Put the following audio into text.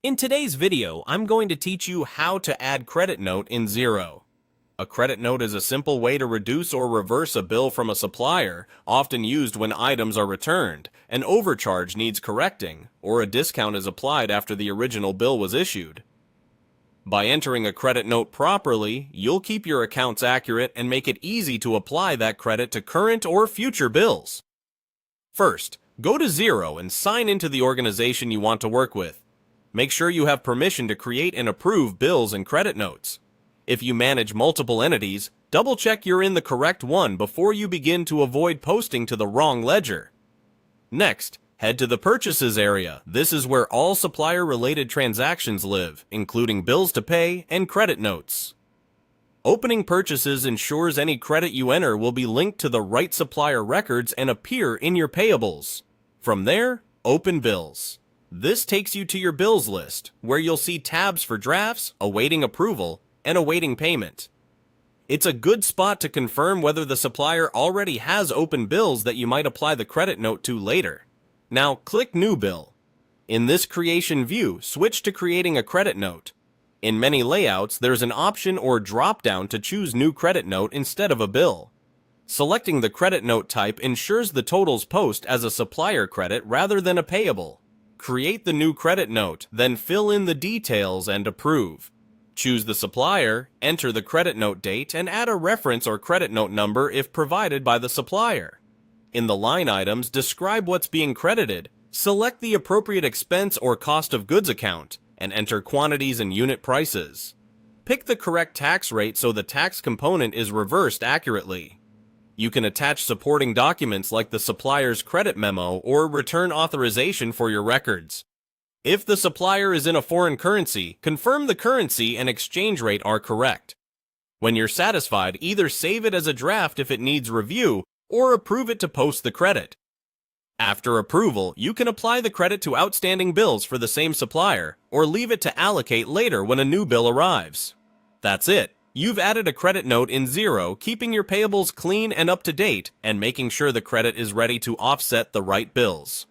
In today's video, I'm going to teach you how to add credit note in Xero. A credit note is a simple way to reduce or reverse a bill from a supplier, often used when items are returned, an overcharge needs correcting, or a discount is applied after the original bill was issued. By entering a credit note properly, you'll keep your accounts accurate and make it easy to apply that credit to current or future bills. First, go to Xero and sign into the organization you want to work with. Make sure you have permission to create and approve bills and credit notes. If you manage multiple entities, double-check you're in the correct one before you begin to avoid posting to the wrong ledger. Next, head to the Purchases area. This is where all supplier-related transactions live, including bills to pay and credit notes. Opening purchases ensures any credit you enter will be linked to the right supplier records and appear in your payables. From there, open bills. This takes you to your bills list, where you'll see tabs for drafts, awaiting approval, and awaiting payment. It's a good spot to confirm whether the supplier already has open bills that you might apply the credit note to later. Now, click New Bill. In this creation view, switch to creating a credit note. In many layouts, there's an option or drop-down to choose New Credit Note instead of a bill. Selecting the credit note type ensures the totals post as a supplier credit rather than a payable. Create the new credit note, then fill in the details and approve. Choose the supplier, enter the credit note date, and add a reference or credit note number if provided by the supplier. In the line items, describe what's being credited, select the appropriate expense or cost of goods account, and enter quantities and unit prices. Pick the correct tax rate so the tax component is reversed accurately. You can attach supporting documents like the supplier's credit memo or return authorization for your records. If the supplier is in a foreign currency, confirm the currency and exchange rate are correct. When you're satisfied, either save it as a draft if it needs review or approve it to post the credit. After approval, you can apply the credit to outstanding bills for the same supplier or leave it to allocate later when a new bill arrives. That's it. You've added a credit note in Xero, keeping your payables clean and up to date and making sure the credit is ready to offset the right bills.